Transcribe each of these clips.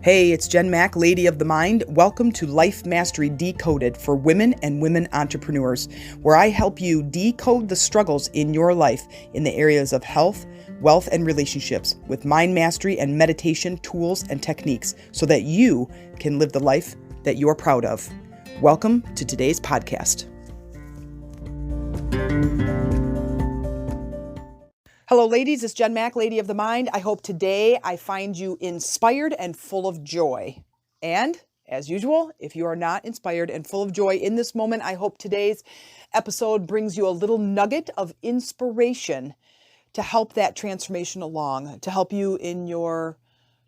Hey, it's Jen Mack, Lady of the Mind. Welcome to Life Mastery Decoded for women and women entrepreneurs, where I help you decode the struggles in your life in the areas of health, wealth, and relationships with mind mastery and meditation tools and techniques so that you can live the life that you're proud of. Welcome to today's podcast. Hello, ladies. It's Jen Mack, Lady of the Mind. I hope today I find you inspired and full of joy. And as usual, if you are not inspired and full of joy in this moment, I hope today's episode brings you a little nugget of inspiration to help that transformation along, to help you in your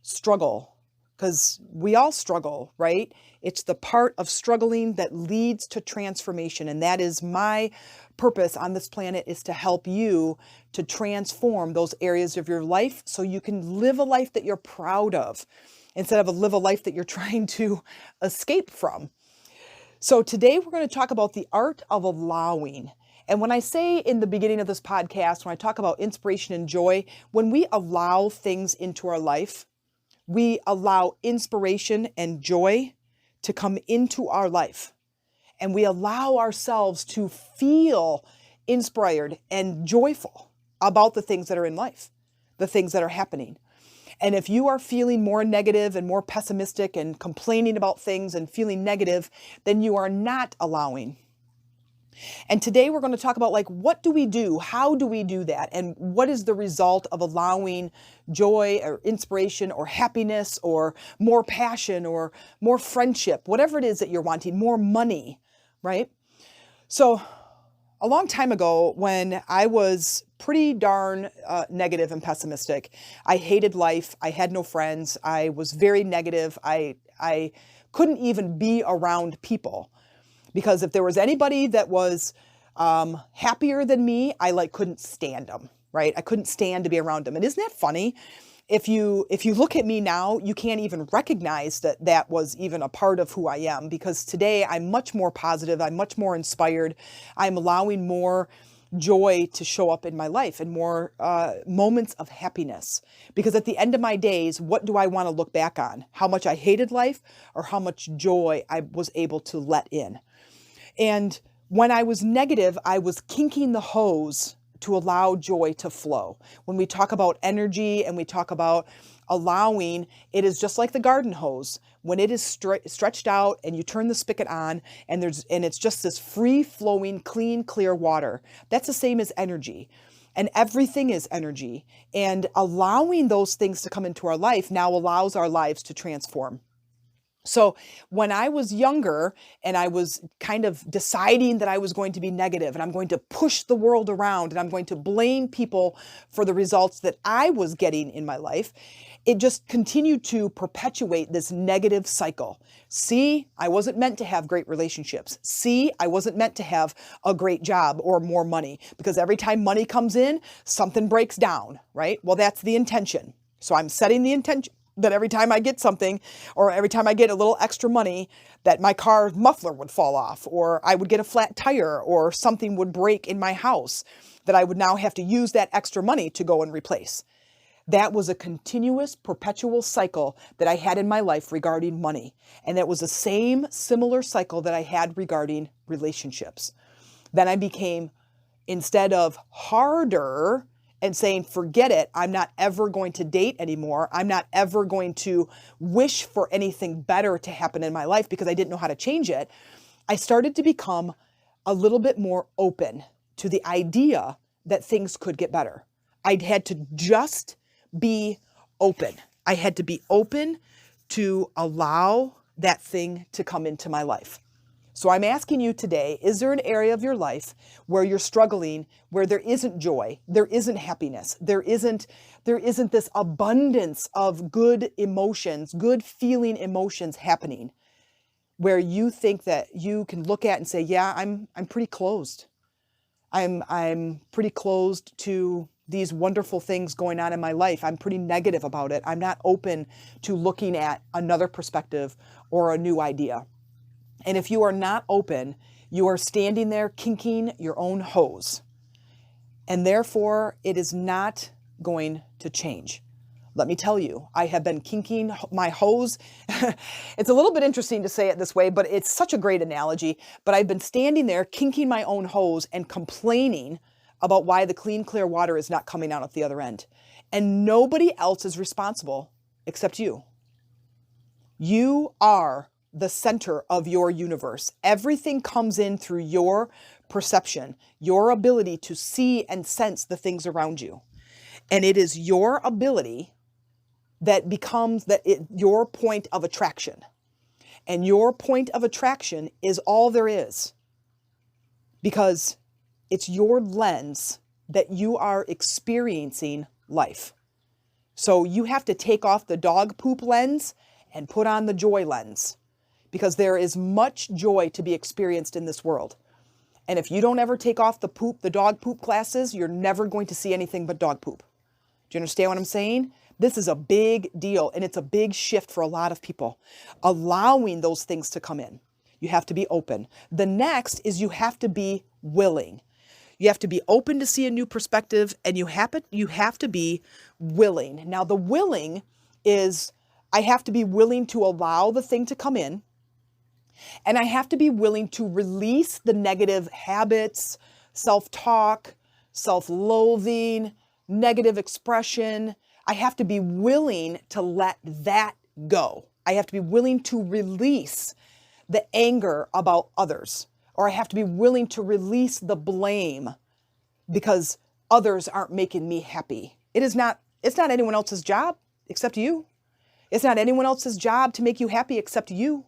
struggle. Because we all struggle, right? It's the part of struggling that leads to transformation. And that is my purpose on this planet, is to help you to transform those areas of your life so you can live a life that you're proud of instead of live a life that you're trying to escape from. So today we're going to talk about the art of allowing. And when I say in the beginning of this podcast, when I talk about inspiration and joy, when we allow things into our life, we allow inspiration and joy to come into our life. And we allow ourselves to feel inspired and joyful about the things that are in life, the things that are happening. And if you are feeling more negative and more pessimistic and complaining about things and feeling negative, then you are not allowing. And today we're going to talk about what do we do? How do we do that? And what is the result of allowing joy or inspiration or happiness or more passion or more friendship, whatever it is that you're wanting, more money, right? So a long time ago, when I was pretty darn negative and pessimistic, I hated life. I had no friends. I was very negative. I couldn't even be around people. Because if there was anybody that was happier than me, I couldn't stand them, right? I couldn't stand to be around them. And isn't that funny? If you look at me now, you can't even recognize that that was even a part of who I am, because today I'm much more positive. I'm much more inspired. I'm allowing more joy to show up in my life and more moments of happiness. Because at the end of my days, what do I want to look back on? How much I hated life or how much joy I was able to let in? And when I was negative, I was kinking the hose to allow joy to flow. When we talk about energy and we talk about allowing, it is just like the garden hose. When it is stretched out and you turn the spigot on and it's just this free flowing, clean, clear water. That's the same as energy. And everything is energy. And allowing those things to come into our life now allows our lives to transform. So when I was younger and I was kind of deciding that I was going to be negative and I'm going to push the world around and I'm going to blame people for the results that I was getting in my life, it just continued to perpetuate this negative cycle. See, I wasn't meant to have great relationships. See, I wasn't meant to have a great job or more money, because every time money comes in, something breaks down, right? Well, that's the intention. So I'm setting the intention that every time I get something, or every time I get a little extra money, that my car muffler would fall off, or I would get a flat tire, or something would break in my house that I would now have to use that extra money to go and replace. That was a continuous, perpetual cycle that I had in my life regarding money. And that was the same similar cycle that I had regarding relationships. Then I became, instead of harder and saying, forget it, I'm not ever going to date anymore. I'm not ever going to wish for anything better to happen in my life because I didn't know how to change it. I started to become a little bit more open to the idea that things could get better. I had to just be open. I had to be open to allow that thing to come into my life. So I'm asking you today, is there an area of your life where you're struggling, where there isn't joy, there isn't happiness, there isn't this abundance of good emotions, good feeling emotions happening, where you think that you can look at and say, yeah, I'm pretty closed. I'm pretty closed to these wonderful things going on in my life. I'm pretty negative about it. I'm not open to looking at another perspective or a new idea. And if you are not open, you are standing there kinking your own hose. And therefore, it is not going to change. Let me tell you, I have been kinking my hose. It's a little bit interesting to say it this way, but it's such a great analogy. But I've been standing there kinking my own hose and complaining about why the clean, clear water is not coming out at the other end. And nobody else is responsible except you. You are the center of your universe. Everything comes in through your perception, your ability to see and sense the things around you. And it is your ability that becomes your point of attraction. And your point of attraction is all there is. Because it's your lens that you are experiencing life. So you have to take off the dog poop lens and put on the joy lens. Because there is much joy to be experienced in this world. And if you don't ever take off the dog poop glasses, you're never going to see anything but dog poop. Do you understand what I'm saying? This is a big deal, and it's a big shift for a lot of people. Allowing those things to come in. You have to be open. The next is you have to be willing. You have to be open to see a new perspective, and you have to be willing. Now, the willing is, I have to be willing to allow the thing to come in, and I have to be willing to release the negative habits, self-talk, self-loathing, negative expression. I have to be willing to let that go. I have to be willing to release the anger about others, or I have to be willing to release the blame because others aren't making me happy. It's not anyone else's job except you. It's not anyone else's job to make you happy except you.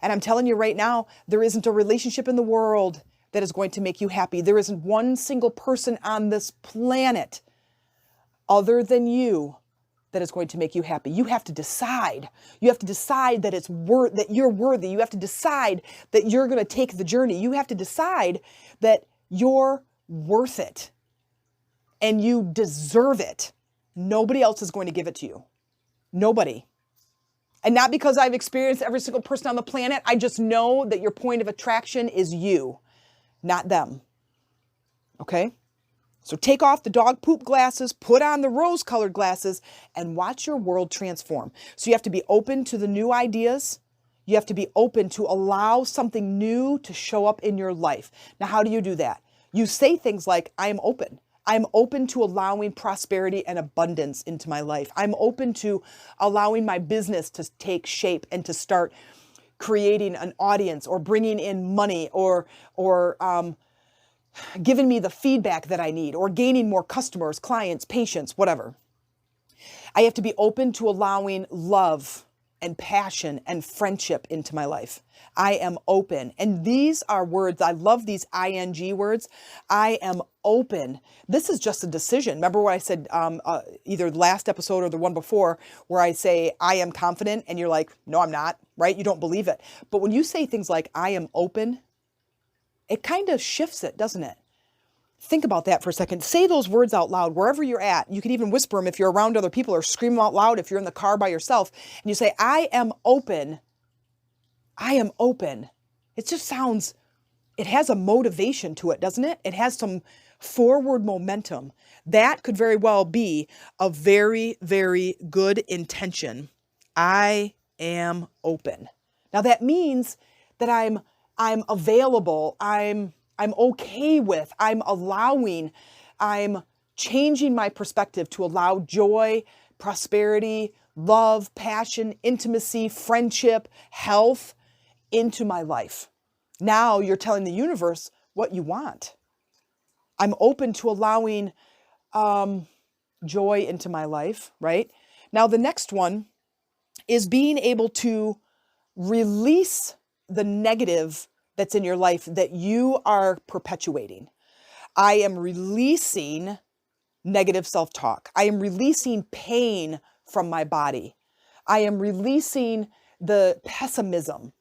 And I'm telling you right now, there isn't a relationship in the world that is going to make you happy. There isn't one single person on this planet other than you that is going to make you happy. You have to decide. You have to decide that that you're worthy. You have to decide that you're going to take the journey. You have to decide that you're worth it and you deserve it. Nobody else is going to give it to you. Nobody. And not because I've experienced every single person on the planet. I just know that your point of attraction is you, not them. Okay? So take off the dog poop glasses, put on the rose-colored glasses, and watch your world transform. So you have to be open to the new ideas. You have to be open to allow something new to show up in your life. Now, how do you do that? You say things like, I am open. I'm open to allowing prosperity and abundance into my life. I'm open to allowing my business to take shape and to start creating an audience or bringing in money or giving me the feedback that I need or gaining more customers, clients, patients, whatever. I have to be open to allowing love and passion and friendship into my life. I am open. And these are words, I love these ING words. I am open. This is just a decision. Remember what I said either the last episode or the one before where I say, I am confident, and you're like, no, I'm not, right? You don't believe it. But when you say things like, I am open, it kind of shifts it, doesn't it? Think about that for a second. Say those words out loud wherever you're at. You can even whisper them if you're around other people or scream them out loud if you're in the car by yourself. And you say, I am open. I am open. It just sounds, it has a motivation to it, doesn't it? It has some forward momentum. That could very well be a very, very good intention. I am open. Now that means that I'm available. I'm okay with, I'm allowing, I'm changing my perspective to allow joy, prosperity, love, passion, intimacy, friendship, health into my life. Now you're telling the universe what you want. I'm open to allowing joy into my life, right? Now the next one is being able to release the negative that's in your life that you are perpetuating. I am releasing negative self-talk. I am releasing pain from my body. I am releasing the pessimism.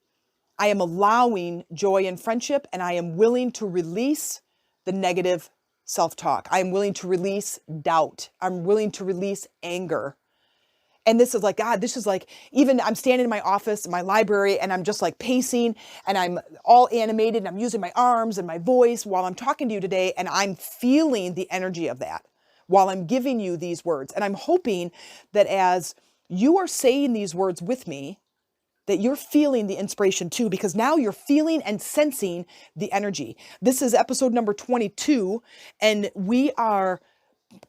I am allowing joy and friendship, and I am willing to release the negative self-talk. I am willing to release doubt. I'm willing to release anger. And this is like, God, this is like, even I'm standing in my office, in my library, and I'm just like pacing, and I'm all animated, and I'm using my arms and my voice while I'm talking to you today, and I'm feeling the energy of that. while I'm giving you these words. And I'm hoping that as you are saying these words with me, that you're feeling the inspiration too, because now you're feeling and sensing the energy. This is episode number 22, and we are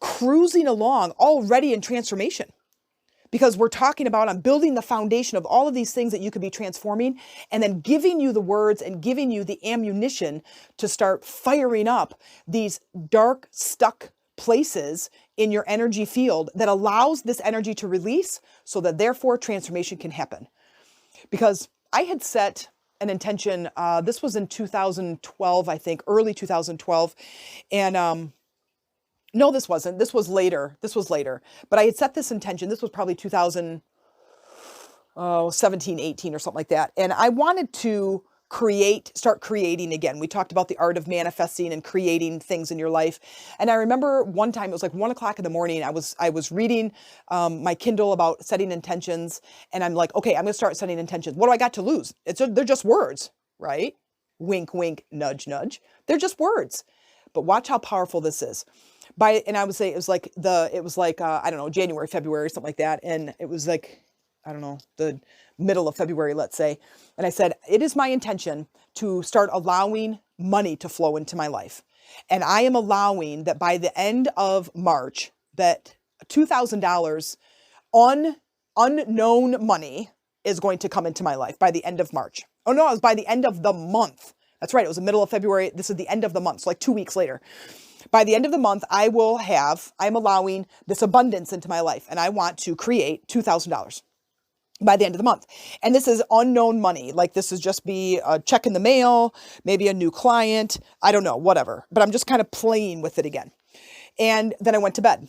cruising along already in transformation, because we're talking about I'm building the foundation of all of these things that you could be transforming, and then giving you the words and giving you the ammunition to start firing up these dark, stuck places in your energy field that allows this energy to release, so that therefore transformation can happen. Because I had set an intention, this was in 2012, I think, early 2012. And no, this wasn't. This was later. But I had set this intention. This was probably 2017, 18 or something like that. And I wanted to start creating again. We talked about the art of manifesting and creating things in your life. And I remember one time, it was like 1 o'clock in the morning. I was reading my Kindle about setting intentions. And I'm like, okay, I'm going to start setting intentions. What do I got to lose? They're just words, right? Wink, wink, nudge, nudge. They're just words. But watch how powerful this is. And I would say it was like I don't know, January, February, something like that. And it was like, I don't know, the middle of February, let's say. And I said, it is my intention to start allowing money to flow into my life. And I am allowing that by the end of March, that $2,000 unknown money is going to come into my life by the end of March. Oh no, it was by the end of the month. That's right. It was the middle of February. This is the end of the month. So like 2 weeks later. By the end of the month, I'm allowing this abundance into my life, and I want to create $2,000 by the end of the month. And this is unknown money. Like, this is just be a check in the mail, maybe a new client. I don't know, whatever. But I'm just kind of playing with it again. And then I went to bed.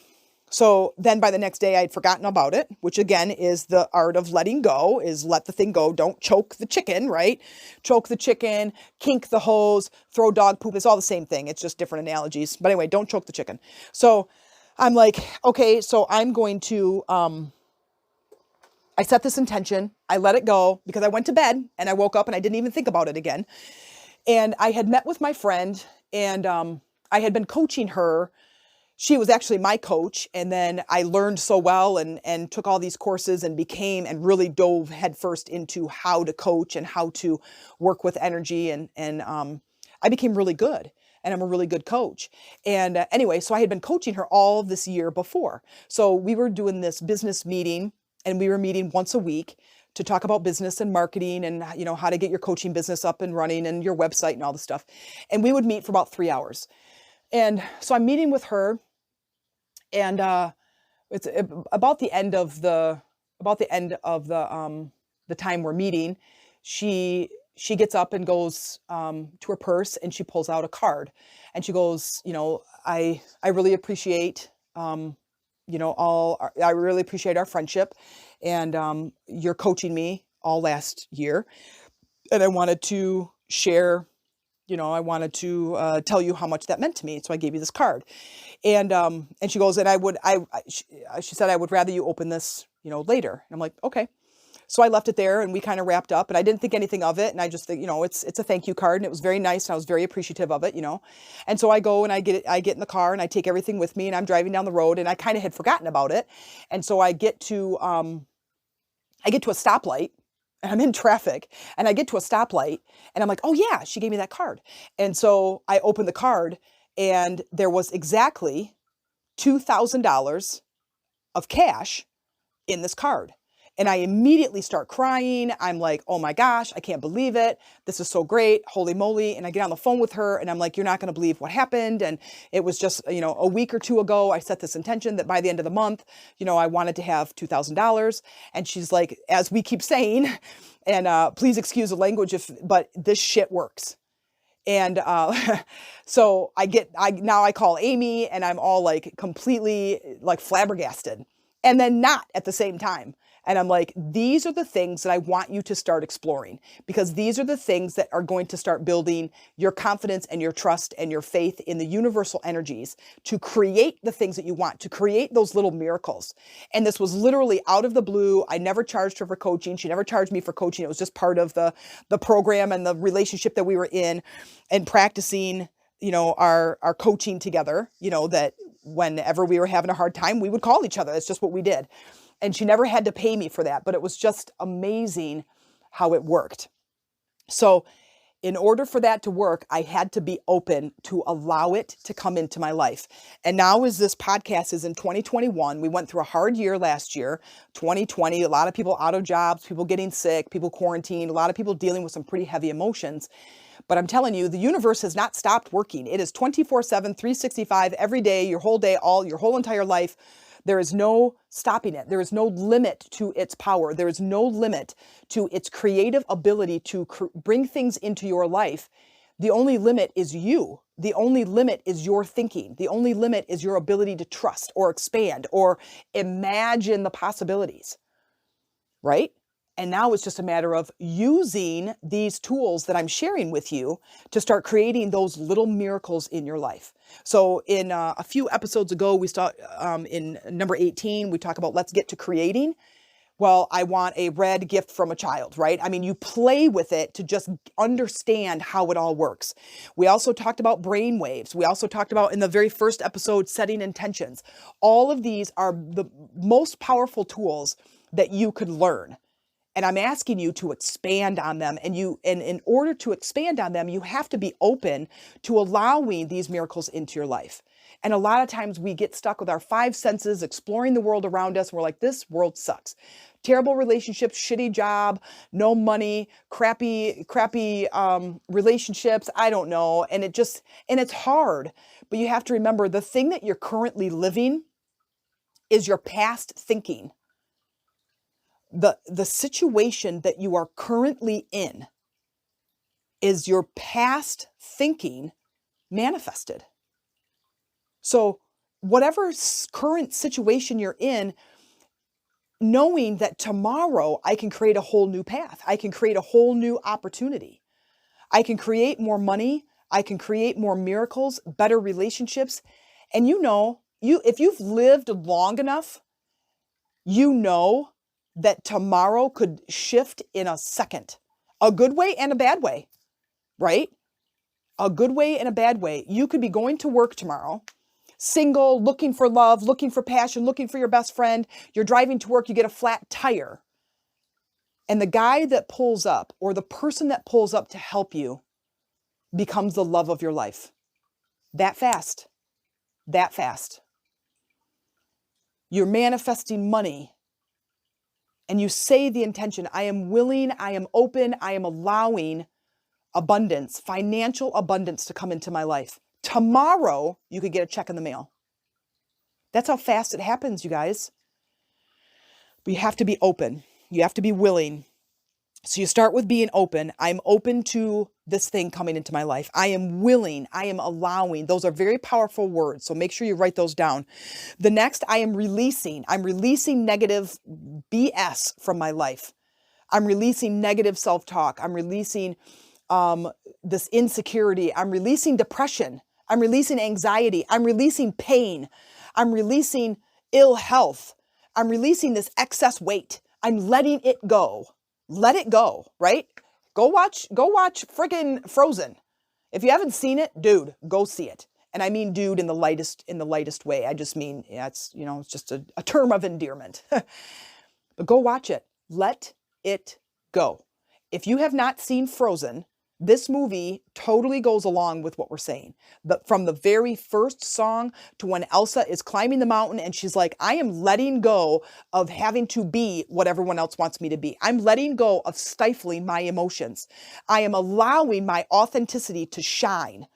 So then by the next day, I'd forgotten about it, which again is the art of letting go, is let the thing go. Don't choke the chicken, right? Choke the chicken, kink the hose, throw dog poop. It's all the same thing. It's just different analogies. But anyway, don't choke the chicken. So I'm like, okay, so I'm going to, I set this intention. I let it go because I went to bed and I woke up and I didn't even think about it again. And I had met with my friend, and I had been coaching her. She was actually my coach. And then I learned so well and took all these courses and really dove headfirst into how to coach and how to work with energy. And I became really good, and I'm a really good coach. And anyway, so I had been coaching her all this year before. So we were doing this business meeting, and we were meeting once a week to talk about business and marketing and, you know, how to get your coaching business up and running and your website and all this stuff. And we would meet for about 3 hours. And so I'm meeting with her, and it's about the end of the time we're meeting. She gets up and goes to her purse, and she pulls out a card, and she goes, you know, I really appreciate I really appreciate our friendship, and you're coaching me all last year, and I wanted to share. Tell you how much that meant to me. So I gave you this card. And she goes, and she said, I would rather you open this, later. And I'm like, okay. So I left it there, and we kind of wrapped up, and I didn't think anything of it. And I just think, it's a thank you card, and it was very nice. And I was very appreciative of it, And so I go and I get in the car, and I take everything with me, and I'm driving down the road, and I kind of had forgotten about it. And so I get to a stoplight. And I'm in traffic, and I get to a stoplight, and I'm like, oh yeah, she gave me that card. And so I opened the card, and there was exactly $2,000 of cash in this card. And I immediately start crying. I'm like, oh my gosh, I can't believe it. This is so great. Holy moly. And I get on the phone with her, and I'm like, you're not going to believe what happened. And it was just, a week or two ago, I set this intention that by the end of the month, I wanted to have $2,000. And she's like, as we keep saying, and please excuse the language, but this shit works. And so now I call Amy, and I'm all like completely like flabbergasted, and then not at the same time. And I'm like, these are the things that I want you to start exploring, because these are the things that are going to start building your confidence and your trust and your faith in the universal energies to create the things that you want, to create those little miracles. And this was literally out of the blue. I never charged her for coaching. She never charged me for coaching. It was just part of the program and the relationship that we were in, and practicing, our coaching together, that whenever we were having a hard time, we would call each other. That's just what we did. And she never had to pay me for that, but it was just amazing how it worked. So in order for that to work, I had to be open to allow it to come into my life. And now as this podcast is in 2021, we went through a hard year last year, 2020, a lot of people out of jobs, people getting sick, people quarantined, a lot of people dealing with some pretty heavy emotions. But I'm telling you, the universe has not stopped working. It is 24/7, 365, every day, your whole day, your whole entire life. There is no stopping it. There is no limit to its power. There is no limit to its creative ability to bring things into your life. The only limit is you. The only limit is your thinking. The only limit is your ability to trust or expand or imagine the possibilities, right? And now it's just a matter of using these tools that I'm sharing with you to start creating those little miracles in your life. So in a few episodes ago, we start in number 18, we talk about let's get to creating. Well, I want a red gift from a child, right? I mean, you play with it to just understand how it all works. We also talked about brain waves. We also talked about in the very first episode, setting intentions. All of these are the most powerful tools that you could learn. And I'm asking you to expand on them. And in order to expand on them, you have to be open to allowing these miracles into your life. And a lot of times we get stuck with our five senses, exploring the world around us. We're like, this world sucks. Terrible relationships, shitty job, no money, crappy relationships. I don't know. And it's hard. But you have to remember the thing that you're currently living is your past thinking. The situation that you are currently in is your past thinking manifested. So whatever current situation you're in, knowing that tomorrow I can create a whole new path. I can create a whole new opportunity. I can create more money. I can create more miracles, better relationships. And if you've lived long enough, you know that tomorrow could shift in a second. A good way and a bad way, right? A good way and a bad way. You could be going to work tomorrow, single, looking for love, looking for passion, looking for your best friend. You're driving to work, you get a flat tire. And the guy that pulls up or the person that pulls up to help you becomes the love of your life. That fast. That fast. You're manifesting money. And you say the intention, I am willing, I am open, I am allowing abundance, financial abundance to come into my life. Tomorrow, you could get a check in the mail. That's how fast it happens, you guys. But you have to be open. You have to be willing. So you start with being open. I'm open to this thing coming into my life. I am willing. I am allowing. Those are very powerful words. So make sure you write those down. The next, I am releasing. I'm releasing negative BS from my life. I'm releasing negative self-talk. I'm releasing this insecurity. I'm releasing depression. I'm releasing anxiety. I'm releasing pain. I'm releasing ill health. I'm releasing this excess weight. I'm letting it go. Let it go, right? Go watch friggin' Frozen. If you haven't seen it, dude, go see it. And I mean dude in the lightest way. I just mean, it's just a term of endearment. But go watch it. Let it go. If you have not seen Frozen, this movie totally goes along with what we're saying. But from the very first song to when Elsa is climbing the mountain and she's like, I am letting go of having to be what everyone else wants me to be. I'm letting go of stifling my emotions. I am allowing my authenticity to shine.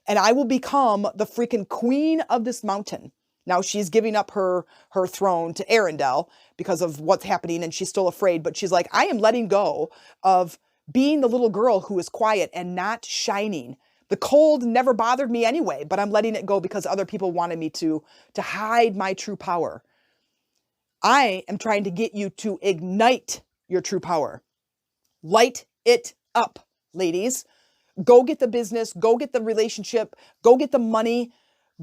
And I will become the freaking queen of this mountain. Now she's giving up her throne to Arendelle because of what's happening and she's still afraid. But she's like, I am letting go of being the little girl who is quiet and not shining. The cold never bothered me anyway, but I'm letting it go because other people wanted me to hide my true power. I am trying to get you to ignite your true power. Light it up, ladies. Go get the business, go get the relationship, go get the money,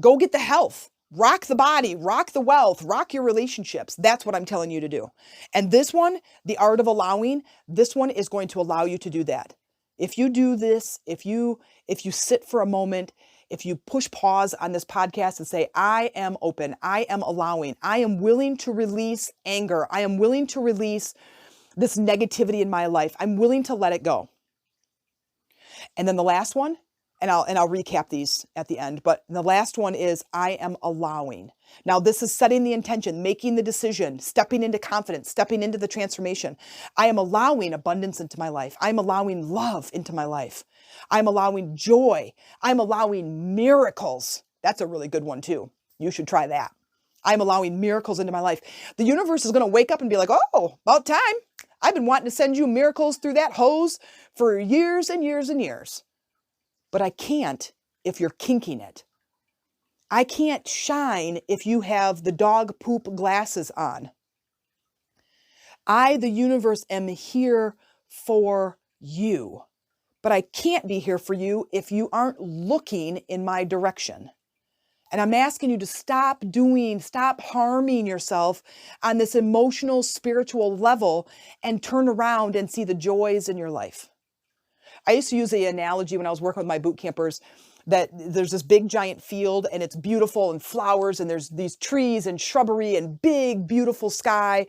go get the health. Rock the body, rock the wealth, rock your relationships. That's what I'm telling you to do. And this one, the art of allowing, this one is going to allow you to do that. If you do this, if you sit for a moment, if you push pause on this podcast and say, I am open, I am allowing, I am willing to release anger, I am willing to release this negativity in my life, I'm willing to let it go. And then the last one, and I'll recap these at the end, but the last one is I am allowing. Now this is setting the intention, making the decision, stepping into confidence, stepping into the transformation. I am allowing abundance into my life. I'm allowing love into my life. I'm allowing joy. I'm allowing miracles. That's a really good one too. You should try that. I'm allowing miracles into my life. The universe is going to wake up and be like, oh, about time. I've been wanting to send you miracles through that hose for years and years and years. But I can't if you're kinking it. I can't shine if you have the dog poop glasses on. I, the universe, am here for you. But I can't be here for you if you aren't looking in my direction. And I'm asking you to stop harming yourself on this emotional, spiritual level and turn around and see the joys in your life. I used to use the analogy when I was working with my boot campers that there's this big giant field and it's beautiful and flowers and there's these trees and shrubbery and big, beautiful sky.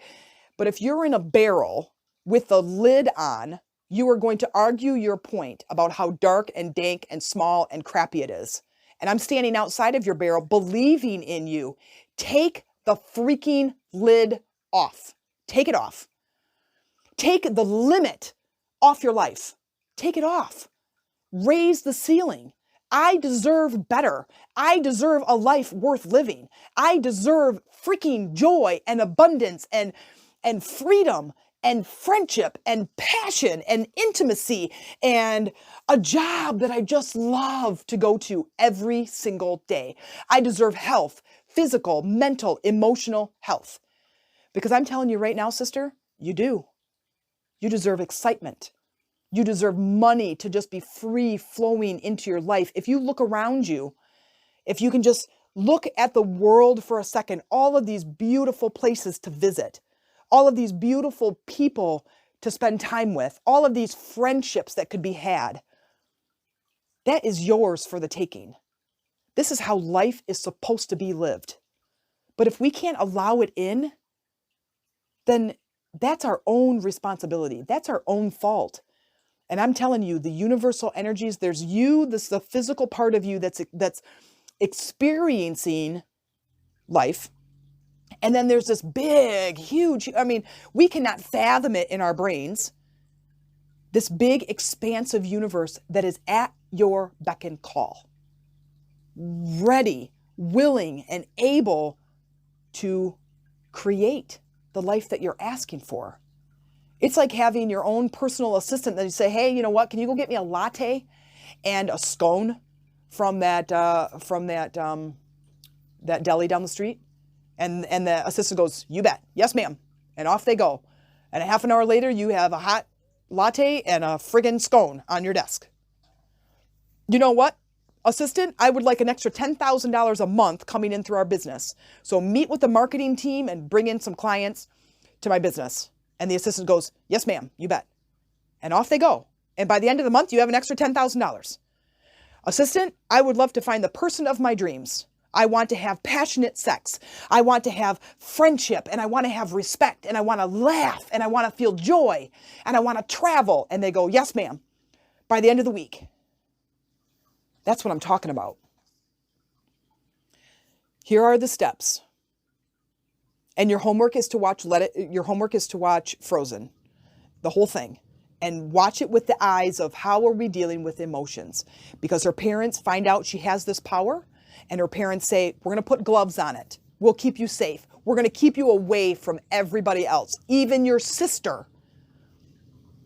But if you're in a barrel with the lid on, you are going to argue your point about how dark and dank and small and crappy it is. And I'm standing outside of your barrel believing in you. Take the freaking lid off. Take it off. Take the limit off your life. Take it off. Raise the ceiling. I deserve better. I deserve a life worth living. I deserve freaking joy and abundance and freedom and friendship and passion and intimacy and a job that I just love to go to every single day. I deserve health, physical, mental, emotional health. Because I'm telling you right now, sister, you do. You deserve excitement. You deserve money to just be free flowing into your life. If you look around you, if you can just look at the world for a second, all of these beautiful places to visit, all of these beautiful people to spend time with, all of these friendships that could be had, that is yours for the taking. This is how life is supposed to be lived. But if we can't allow it in, then that's our own responsibility. That's our own fault. And I'm telling you, the universal energies, there's you, this the physical part of you that's experiencing life. And then there's this big, huge, we cannot fathom it in our brains. This big, expansive universe that is at your beck and call. Ready, willing, and able to create the life that you're asking for. It's like having your own personal assistant that you say, hey, you know what? Can you go get me a latte and a scone from that deli down the street? And the assistant goes, you bet. Yes, ma'am. And off they go. And a half an hour later, you have a hot latte and a friggin' scone on your desk. You know what, assistant? I would like an extra $10,000 a month coming in through our business. So meet with the marketing team and bring in some clients to my business. And the assistant goes, yes, ma'am, you bet. And off they go. And by the end of the month, you have an extra $10,000. Assistant, I would love to find the person of my dreams. I want to have passionate sex. I want to have friendship, and I want to have respect, and I want to laugh, and I want to feel joy, and I want to travel. And they go, yes, ma'am, by the end of the week. That's what I'm talking about. Here are the steps. And your homework is to watch Frozen, the whole thing, and watch it with the eyes of how are we dealing with emotions? Because her parents find out she has this power, and her parents say, we're going to put gloves on it. We'll keep you safe. We're going to keep you away from everybody else, even your sister.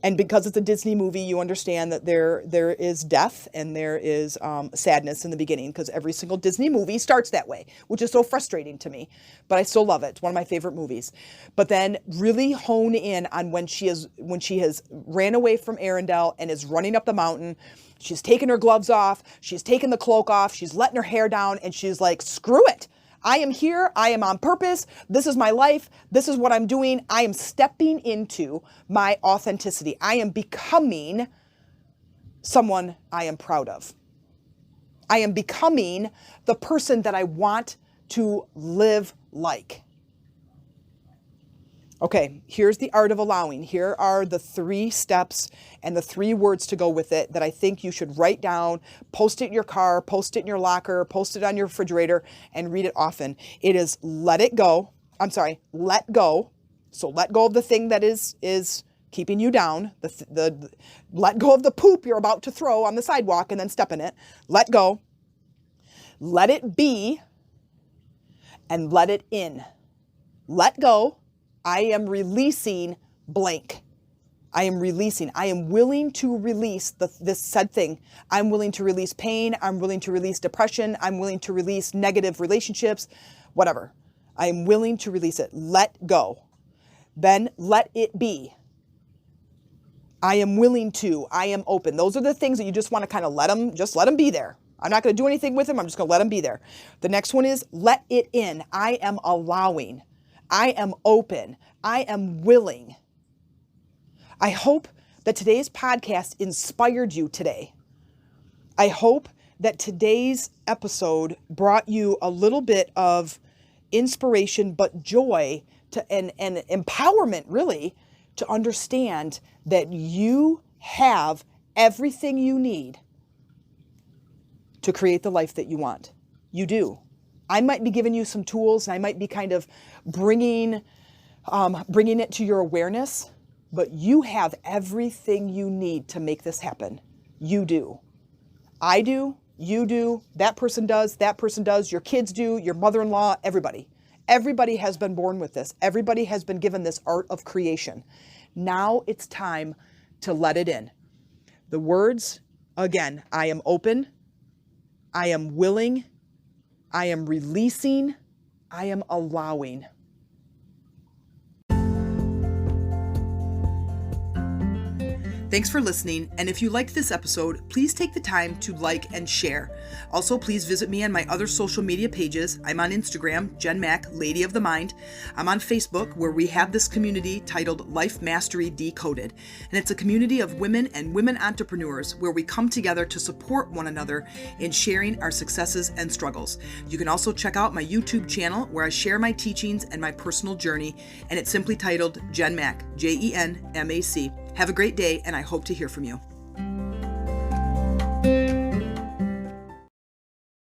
And because it's a Disney movie, you understand that there is death and there is sadness in the beginning, because every single Disney movie starts that way, which is so frustrating to me. But I still love it. It's one of my favorite movies. But then really hone in on when she has ran away from Arendelle and is running up the mountain. She's taken her gloves off. She's taken the cloak off. She's letting her hair down, and she's like, screw it. I am here. I am on purpose. This is my life. This is what I'm doing. I am stepping into my authenticity. I am becoming someone I am proud of. I am becoming the person that I want to live like. Okay, here's the art of allowing. Here are the 3 steps and the 3 words to go with it that I think you should write down, post it in your car, post it in your locker, post it on your refrigerator, and read it often. It is let go. So let go of the thing that is keeping you down. Let go of the poop you're about to throw on the sidewalk and then step in it. Let go. Let it be. And let it in. Let go. I am releasing blank. I am willing to release this said thing. I'm willing to release pain. I'm willing to release depression. I'm willing to release negative relationships, whatever. I am willing to release it. Let go. Then let it be. I am willing to. I am open. Those are the things that you just want to kind of let them be there. I'm not going to do anything with them. I'm just going to let them be there. The next one is let it in. I am allowing. I am open. I am willing. I hope that today's podcast inspired you today. I hope that today's episode brought you a little bit of inspiration, but joy and empowerment, really, to understand that you have everything you need to create the life that you want. You do. I might be giving you some tools, and I might be kind of bringing it to your awareness, but you have everything you need to make this happen. You do. I do. You do. That person does. Your kids do. Your mother-in-law. Everybody. Everybody has been born with this. Everybody has been given this art of creation. Now it's time to let it in. The words, again, I am open. I am willing. I am releasing. I am allowing. Thanks for listening, and if you liked this episode, please take the time to like and share. Also, please visit me on my other social media pages. I'm on Instagram, Jen Mack, Lady of the Mind. I'm on Facebook, where we have this community titled Life Mastery Decoded, and it's a community of women and women entrepreneurs where we come together to support one another in sharing our successes and struggles. You can also check out my YouTube channel, where I share my teachings and my personal journey, and it's simply titled Jen Mack, Jenmac. Have a great day, and I hope to hear from you.